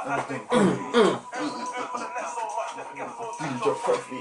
Do your job properly.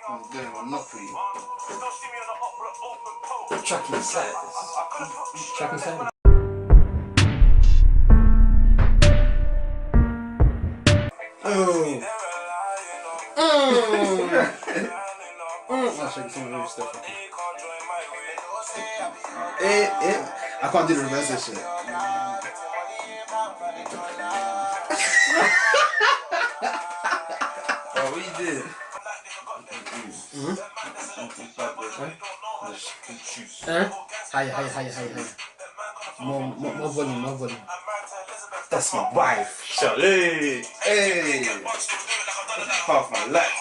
I'm doing Monopoly. Tracking sides. Tracking sides. I can't do the reverse of shit. Oh, what you did? Higher. More volume. That's my wife. Charlie. Hey. Half my life.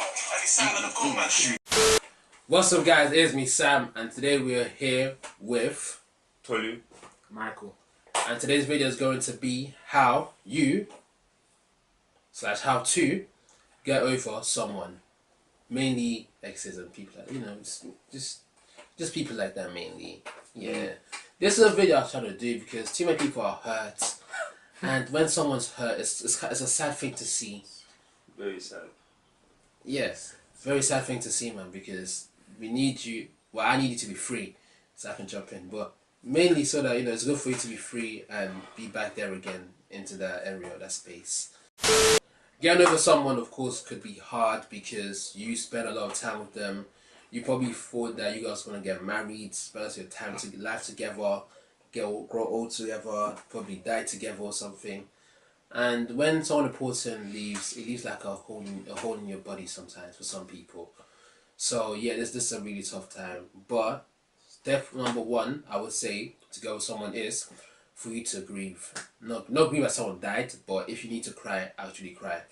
What's up, guys? It's me, Sam, and today we are here with Tolu, Michael. And today's video is going to be how to get over someone, mainly exes and people like, just people like that mainly. Yeah, this is a video I'm trying to do because too many people are hurt, and when someone's hurt, it's a sad thing to see. very sad. Yes, very sad thing to see, man, because we need you. Well, I need you to be free so I can jump in, but mainly so that it's good for you to be free and be back there again into that area, that space. Getting over someone, of course, could be hard because you spend a lot of time with them. You probably thought that you guys were gonna get married, spend your time to life together, grow old together, probably die together or something. And when someone important leaves, it leaves like a hole in your body sometimes for some people. So yeah, this is a really tough time. But step number one, I would say, to go with someone is for you to grieve. Not grieve that someone died, but if you need to cry, actually cry.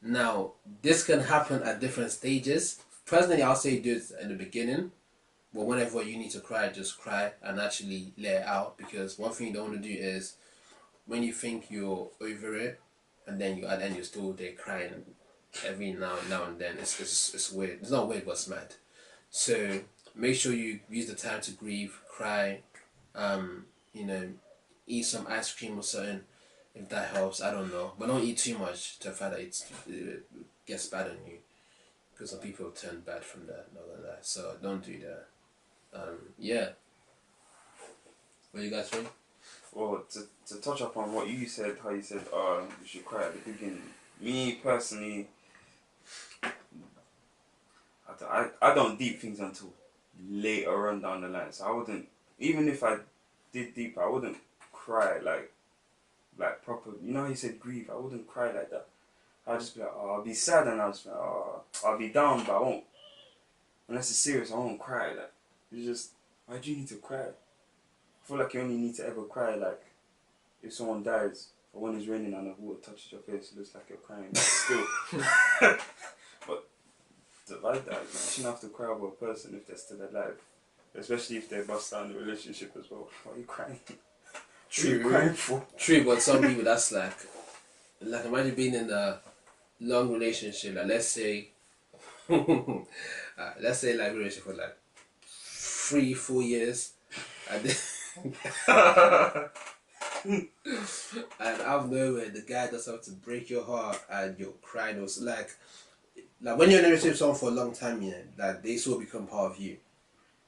Now, this can happen at different stages. Personally, I'll say do it in the beginning. But whenever you need to cry, just cry and actually let it out. Because one thing you don't want to do is when you think you're over it, and then at the end you're still there crying every now and then. It's weird. It's not weird, but it's mad. So make sure you use the time to grieve, cry, eat some ice cream or something if that helps. I don't know, but don't eat too much to the fact that it gets bad on you, because some people turn bad from that. Not gonna lie. So don't do that. Yeah. What you guys think? Well, to touch up on what you said, how you said, you should cry at the beginning. Me personally, I don't deep things until later on down the line. So I wouldn't, even if I did deep, I wouldn't cry like proper. You know how you said grieve? I wouldn't cry like that. I'll just be like, I'll be sad, and I'll just be like, I'll be down, but I won't. Unless it's serious, I won't cry. Like, it's just, why do you need to cry? I feel like you only need to ever cry like if someone dies, or when it's raining and the water touches your face, it looks like you're crying. Still, but like that, you shouldn't have to cry over a person if they're still alive, especially if they bust down the relationship as well. Why are you crying? True. What are you crying for? True, but some people that's like imagine being in a long relationship. Like let's say like relationship for like 3-4 years, and then and out of nowhere the guy does something to break your heart and you're crying. It was like when you're in a relationship with someone for a long time, like they sort of become part of you.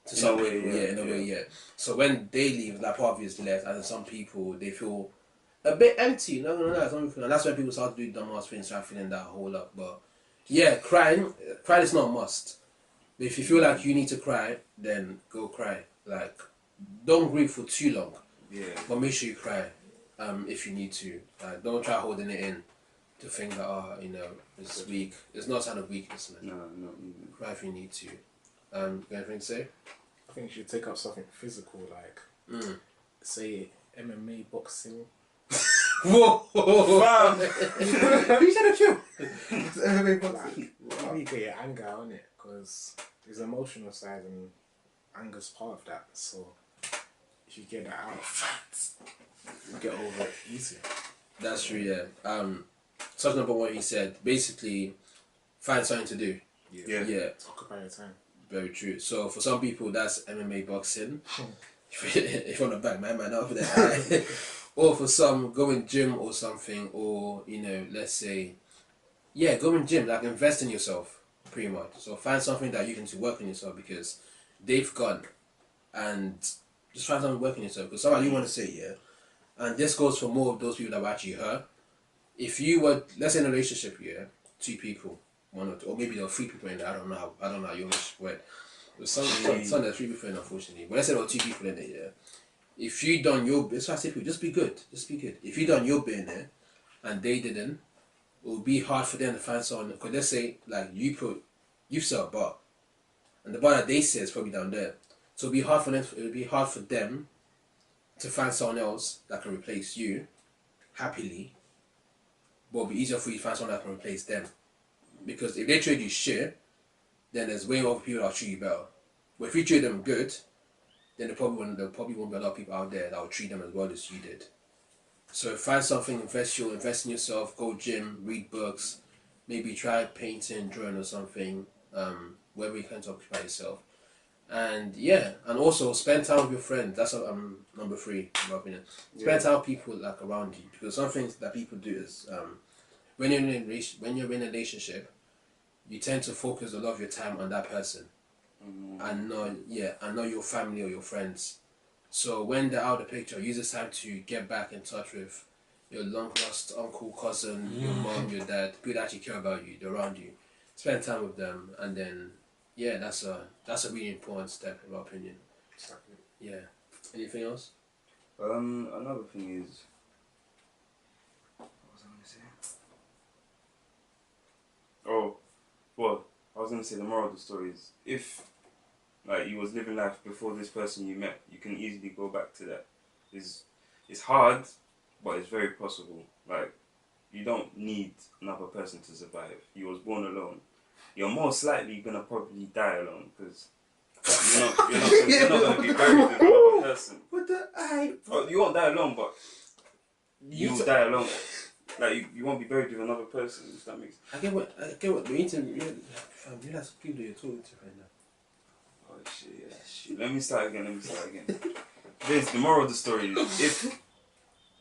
To some people, in a way. So when they leave, that part of you is left, and some people they feel a bit empty. No, some people, and that's when people start to do dumbass things, start feeling that whole up. But yeah, crying is not a must. But if you feel like you need to cry, then go cry. Like, don't grieve for too long. Yeah. But make sure you cry, if you need to. Don't try holding it in to think that it's weak. It's not a sign of weakness, man. No. Cry if you need to. Got anything to say? I think you should take up something physical, like say MMA, boxing. Whoa! Fam! You said a chill. MMA, boxing. Maybe you get your anger on it, because there's emotional side and anger's part of that. So if you get that out, you get over it easier. That's true, yeah. Talking about what he said, basically, find something to do. Yeah. Occupy your time. Very true. So for some people, that's MMA boxing. If you want to back my man up there. Or for some, go in gym or something, or let's say, yeah, go in gym, like invest in yourself, pretty much. So find something that you can to work on yourself because they've gone, and just find something to work on yourself. Because somehow you want to say, yeah, and this goes for more of those people that were actually hurt. If you were, let's say in a relationship, yeah, 2 people, one or two, or maybe there were 3 people in there. I don't know how you almost word. There's some there's 3 people in, unfortunately. But let's say there were 2 people in there, yeah. If you done your bit, so I say people, just be good. If you done your bit in there, and they didn't, it would be hard for them to find someone. Because let's say like you sell a bar, and the bar that they say is probably down there. So it'd be hard for them. It would be hard for them to find someone else that can replace you happily. But it'll be easier for you to find someone that can replace them. Because if they trade you shit, then there's way more people that'll treat you better. But if you treat them good, then there probably won't be a lot of people out there that will treat them as well as you did. So find something, invest in yourself, go gym, read books, maybe try painting, drawing or something, wherever you can to occupy yourself. And yeah, and also spend time with your friends. That's number 3, in my opinion. Spend time with people like around you, because some things that people do is when you're in a relationship, you tend to focus a lot of your time on that person, and not your family or your friends. So when they're out of the picture, use this time to get back in touch with your long lost uncle, cousin, your mom, your dad, people that actually care about you, they're around you. Spend time with them, and then that's a really important step in my opinion. Exactly. Yeah. Anything else? Another thing is, what was I gonna say? Oh, well, I was gonna say the moral of the story is, if like you was living life before this person you met, you can easily go back to that. It's hard, but it's very possible. Like, you don't need another person to survive. You was born alone. You're most likely gonna probably die alone, because you're not gonna be buried with another person. What the Oh, you won't die alone, but you'll die alone. Like, you won't be buried with another person. If that makes sense. I get what we need to realize people that you're talking to right now. Oh shit! Let me start again. The moral of the story is,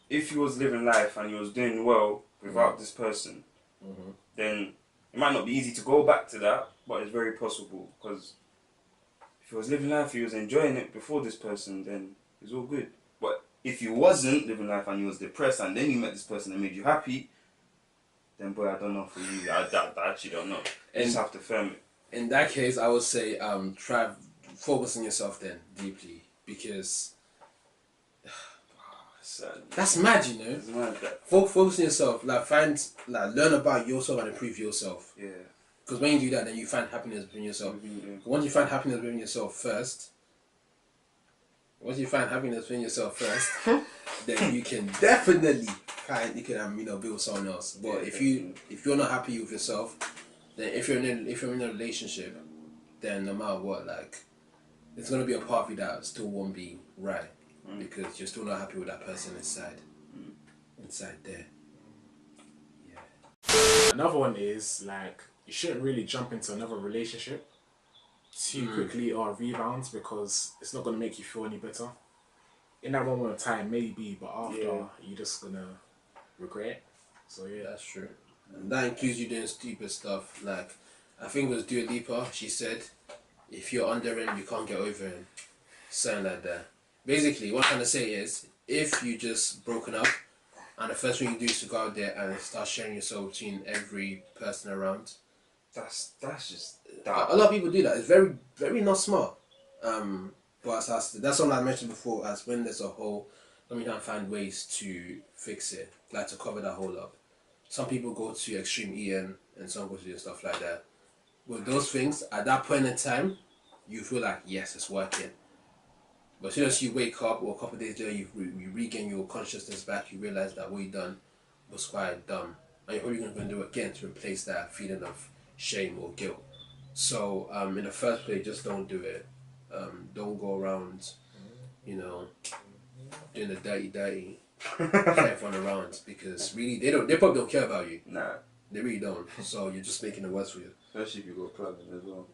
if you was living life and you was doing well without this person, then it might not be easy to go back to that, but it's very possible. Because if you was living life, you was enjoying it before this person, then it's all good. But if you wasn't living life and you was depressed and then you met this person that made you happy, then boy, I don't know for you. I actually don't know. You just have to firm it. In that case, I would say try focus on yourself then deeply, because that's mad, you know. It's mad that. Focus on yourself, learn about yourself and improve yourself. Yeah. Because when you do that, then you find happiness within yourself. Once you find happiness within yourself first, then you can definitely build someone else. But if you're not happy with yourself, then if you're in a relationship, then no matter what, like, it's gonna be a part of you that still won't be right, because you're still not happy with that person inside there. Yeah. Another one is, like, you shouldn't really jump into another relationship too quickly or rebound, because it's not gonna make you feel any better. In that moment of time, maybe, but after, you're just gonna regret it. So yeah, that's true. And that includes you doing stupid stuff. Like, I think it was Dua Lipa, she said, if you're under him, you can't get over him. Something like that. Basically, what I'm trying to say is, if you just broken up, and the first thing you do is to go out there and start sharing yourself between every person around, That's just a lot of people do that. It's very, very not smart. But that's what I mentioned before, as when there's a hole, we can find ways to fix it, like to cover that hole up. Some people go to extreme eating, and some go to do stuff like that. With those things, at that point in time, you feel like, yes, it's working. But as soon as you wake up, or a couple of days later, you regain your consciousness back, you realize that what you done was quite dumb. And you're probably going to do it again to replace that feeling of shame or guilt. So, in the first place, just don't do it. Don't go around, doing the dirty, everyone around, because really, they probably don't care about you. Nah. They really don't. So you're just making it worse for you. Especially if you go clubbing as well.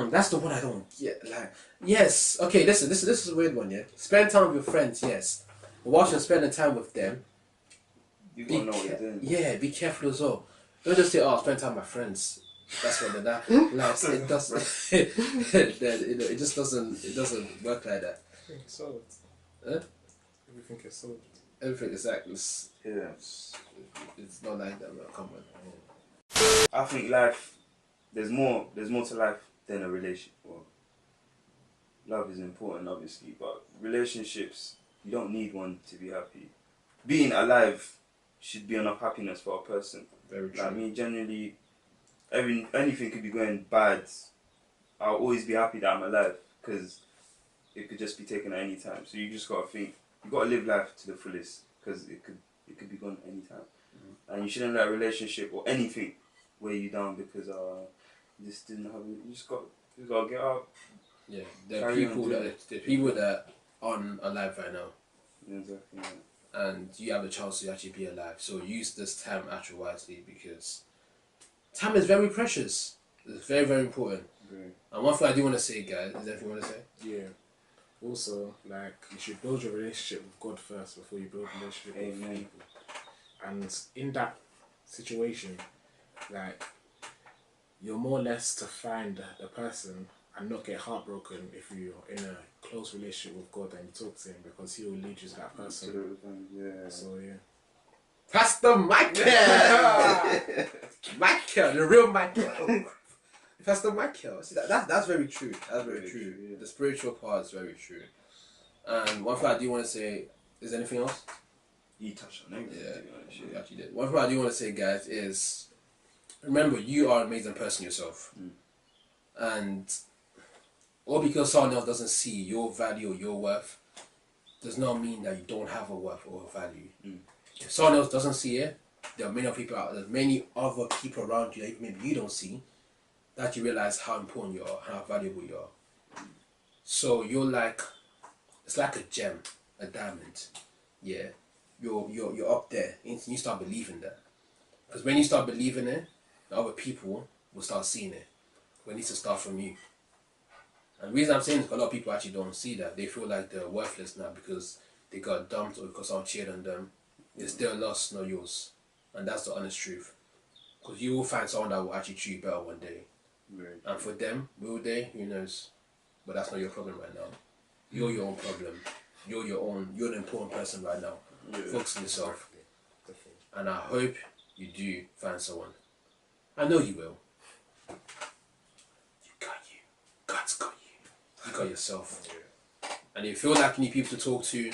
That's the one I don't get. Like, yes, okay, listen, this is a weird one, yeah. Spend time with your friends, yes. But whilst you're spending time with them, You gotta know what you're doing. yeah, be careful as well. Don't just say, "Oh, I'll spend time with my friends." That's what that. Like it does. It just doesn't. It doesn't work like that. Everything is solved. Huh? Everything is solved. Everything is like Yeah. it's not like that. Man. Come on. I think life, there's more to life than a relationship. Well, love is important, obviously, but relationships, you don't need one to be happy. Being alive should be enough happiness for a person. Very true. Like, I mean, generally, anything could be going bad. I'll always be happy that I'm alive because it could just be taken at any time. So you just gotta think, you gotta live life to the fullest because it could be gone anytime. And you shouldn't let a relationship or anything weigh you down because you just didn't have it. You just gotta get up. Yeah, there are people that aren't alive right now. Exactly. Yeah. And you have a chance to actually be alive. So use this time actually wisely because time is very precious. It's very, very important. Great. And one thing I do want to say, guys, is there anything you want to say? Yeah. Also, like, you should build your relationship with God first before you build a relationship with people. And in that situation, like, you're more or less to find the person and not get heartbroken if you're in a close relationship with God and you talk to him because he will lead you to that person. Yeah. So, yeah. Pastor Michael! Michael, the real Michael. Pastor Michael. See, that's very true. That's very true. Yeah. The spiritual part is very true. And one thing I do want to say, is there anything else? You touched on everything. Yeah, you actually did. One thing I do want to say, guys, is remember, you are an amazing person yourself. And all because someone else doesn't see your value or your worth does not mean that you don't have a worth or a value. If someone else doesn't see it, there are many other people around you that maybe you don't see, that you realize how important you are, how valuable you are. So you're like, it's like a gem, a diamond. Yeah, you're up there. And you start believing that, because when you start believing it, the other people will start seeing it. But it needs to start from you. And the reason I'm saying is because a lot of people actually don't see that. They feel like they're worthless now because they got dumped or because someone cheated on them. It's their loss, not yours. And that's the honest truth. Because you will find someone that will actually treat you better one day. Right. And for them, will they? Who knows? But that's not your problem right now. You're your own problem. You're the important person right now. Yeah. Focus on yourself. Definitely. And I hope you do find someone. I know you will. God's got you. You got yourself. Yeah. And if you feel like you need people to talk to,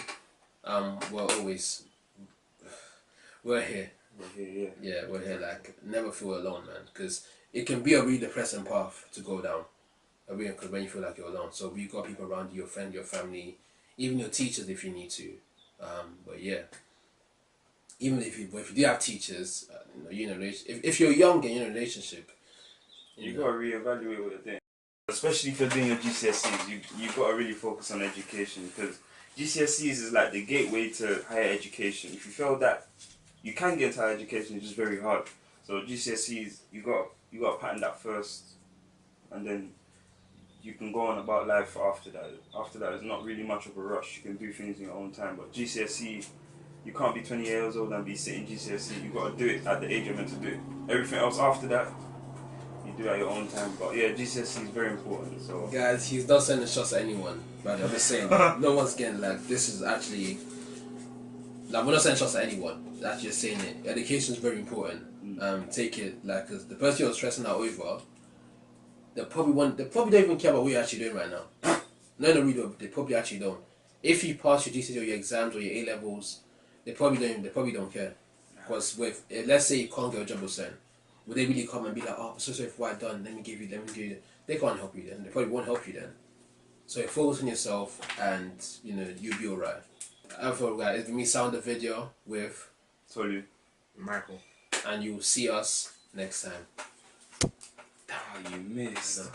we're here. We're here, yeah. Yeah, we're here. Like, never feel alone, man. Because it can be a really depressing path to go down. Because when you feel like you're alone. So we've got people around you, your friend, your family, even your teachers if you need to. But yeah, even if you do have teachers, if you're young and you're in a relationship, you gotta reevaluate what you're doing. Especially if you're doing your GCSEs, you gotta really focus on education because GCSEs is like the gateway to higher education. If you fail that, you can get into higher education. It's just very hard. So GCSEs, you got pattern that first, and then you can go on about life after that. After that, it's not really much of a rush. You can do things in your own time. But GCSE, you can't be 20 years old and be sitting GCSE. You got to do it at the age you're meant to do it. Everything else after that, you do at your own time. But yeah, GCSE is very important. So guys, he's not sending shots at anyone. But I'm just saying, no one's getting like this is actually like we're not sending shots at anyone. That's just saying it. Education is very important. Take it like because the person you're stressing out over. They probably don't even care about what you're actually doing right now. No, they probably actually don't. If you pass your GCSE or your exams or your A levels, they probably don't care. Because let's say you can't get a job or something, would they really come and be like, oh, I'm so sorry for what I've done, let me give you. They can't help you then. They probably won't help you then. So focus on yourself and you'll be alright. I thought guys, it's me sound the video with Tolu, Michael, and you'll see us next time. you missed.